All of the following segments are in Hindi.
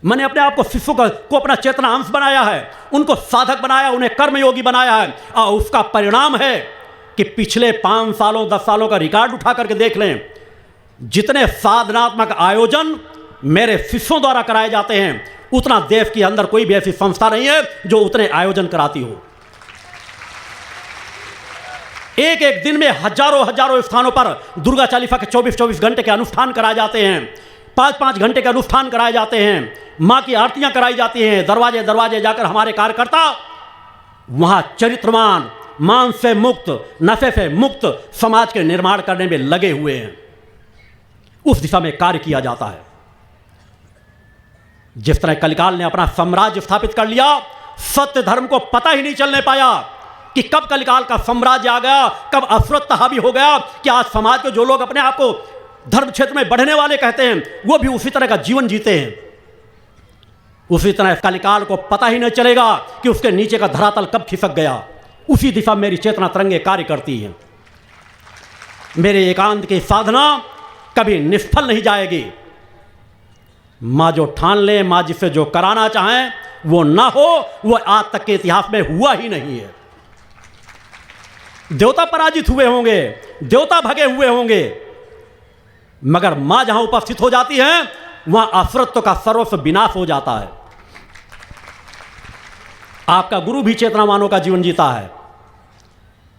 मैंने अपने आप को शिष्यों को अपना चेतना अंश बनाया है, उनको साधक बनाया, उन्हें कर्मयोगी बनाया है। और उसका परिणाम है कि पिछले 5 सालों 10 सालों का रिकॉर्ड उठा करके देख लें, जितने साधनात्मक आयोजन मेरे शिष्यों द्वारा कराए जाते हैं, उतना देश के अंदर कोई भी ऐसी संस्था नहीं है जो उतने आयोजन कराती हो। एक एक दिन में हजारों स्थानों पर दुर्गा चालीसा के 24 घंटे के अनुष्ठान कराए जाते हैं, 5 घंटे के अनुष्ठान कराए जाते हैं, मां की आरतियां कराई जाती हैं। दरवाजे दरवाजे जाकर हमारे कार्यकर्ता वहां चरित्रवान, मांस से मुक्त, नशे से मुक्त समाज के निर्माण करने में लगे हुए हैं। उस दिशा में कार्य किया जाता है। जिस तरह कलिकाल ने अपना साम्राज्य स्थापित कर लिया, सत्य धर्म को पता ही नहीं चलने पाया कि कब कलिकाल का साम्राज्य आ गया, कब अफरत हावी हो गया, कि आज समाज के जो लोग अपने आप को धर्म क्षेत्र में बढ़ने वाले कहते हैं, वो भी उसी तरह का जीवन जीते हैं। उसी तरह कलिकाल को पता ही नहीं चलेगा कि उसके नीचे का धरातल कब खिसक गया। उसी दिशा मेरी चेतना तरंगे कार्य करती है। मेरे एकांत की साधना कभी निष्फल नहीं जाएगी। मां जो ठान ले, मां जिससे जो कराना चाहें वो ना हो, वो आज तक के इतिहास में हुआ ही नहीं है। देवता पराजित हुए होंगे, देवता भगे हुए होंगे, मगर मां जहां उपस्थित हो जाती है वहां अफरत्व का सर्वस्व विनाश हो जाता है। आपका गुरु भी चेतनावानों का जीवन जीता है।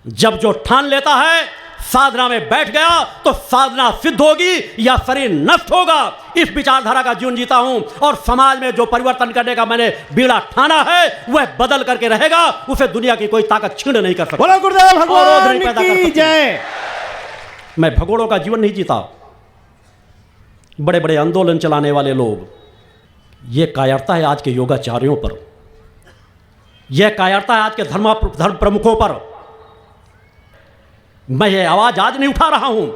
जब जो ठान लेता है साधना में बैठ गया तो साधना सिद्ध होगी या शरीर नष्ट होगा, इस विचारधारा का जीवन जीता हूं। और समाज में जो परिवर्तन करने का मैंने बीड़ा ठाना है वह बदल करके रहेगा, उसे दुनिया की कोई ताकत छीन नहीं कर सकती। बोलो गुरुदेव भगवान की जय। मैं भगोड़ों का जीवन नहीं जीता। बड़े बड़े आंदोलन चलाने वाले लोग, यह कायरता है आज के योगाचार्यों पर, यह कायरता है आज के धर्म प्रमुखों पर। मैं ये आवाज आज नहीं उठा रहा हूं।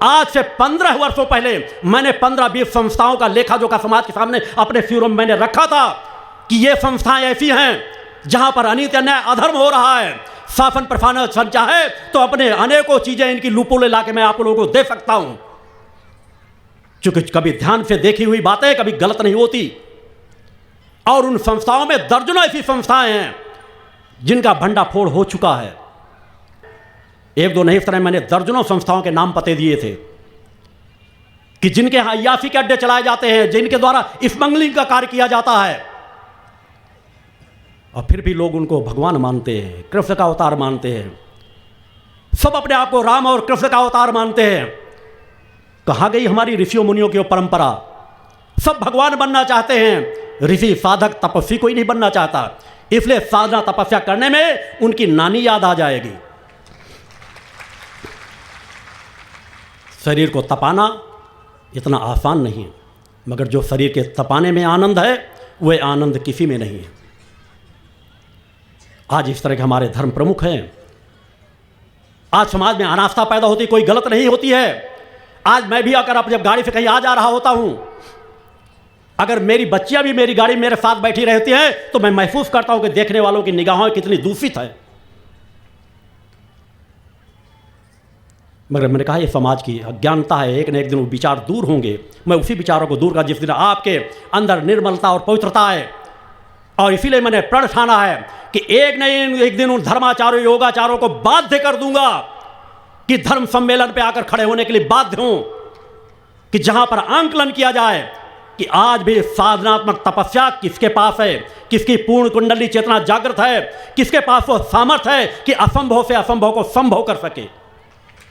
आज से 15 वर्षों पहले मैंने 15-20 संस्थाओं का लेखा जोखा समाज के सामने अपने सिरों में मैंने रखा था कि ये संस्थाएं ऐसी हैं जहां पर अनित अन्याय अधर्म हो रहा है। शासन प्रशासन संचा है तो अपने अनेकों चीजें इनकी लूपोले ला के मैं आप लोगों को दे सकता हूं, क्योंकि कभी ध्यान से देखी हुई बातें कभी गलत नहीं होती। और उन संस्थाओं में दर्जनों ऐसी संस्थाएं हैं जिनका भंडाफोड़ हो चुका है। एक दो नहीं, इस तरह मैंने दर्जनों संस्थाओं के नाम पते दिए थे कि जिनके यहां अय्याशी के अड्डे चलाए जाते हैं, जिनके द्वारा स्मगलिंग का कार्य किया जाता है, और फिर भी लोग उनको भगवान मानते हैं, कृष्ण का अवतार मानते हैं। सब अपने आप को राम और कृष्ण का अवतार मानते हैं। कहां गई हमारी ऋषियों मुनियों की परंपरा? सब भगवान बनना चाहते हैं, ऋषि साधक तपस्वी कोई नहीं बनना चाहता। इसलिए साधना तपस्या करने में उनकी नानी याद आ जाएगी। शरीर को तपाना इतना आसान नहीं है, मगर जो शरीर के तपाने में आनंद है वह आनंद किसी में नहीं है। आज इस तरह के हमारे धर्म प्रमुख हैं। आज समाज में अनास्था पैदा होती, कोई गलत नहीं होती है। आज मैं भी अगर अब जब गाड़ी से कहीं आ जा रहा होता हूं, अगर मेरी बच्चियां भी मेरी गाड़ी मेरे साथ बैठी रहती हैं तो मैं महसूस करता हूं कि देखने वालों की निगाहें कितनी दूषित है। मगर मैंने कहा ये समाज की अज्ञानता है, एक न एक दिन वो विचार दूर होंगे। मैं उसी विचारों को दूर कर जिस दिन आपके अंदर निर्मलता और पवित्रता है। और इसीलिए मैंने प्रण ठाना है कि एक न एक दिन उन धर्माचार्यों योगाचारों को बाध्य कर दूंगा कि धर्म सम्मेलन पे आकर खड़े होने के लिए बाध्य हों, कि जहां पर आंकलन किया जाए कि आज भी साधनात्मक तपस्या किसके पास है, किसकी पूर्ण कुंडली चेतना जागृत है, किसके पास वो सामर्थ्य है कि असंभव से असंभव को संभव कर सके।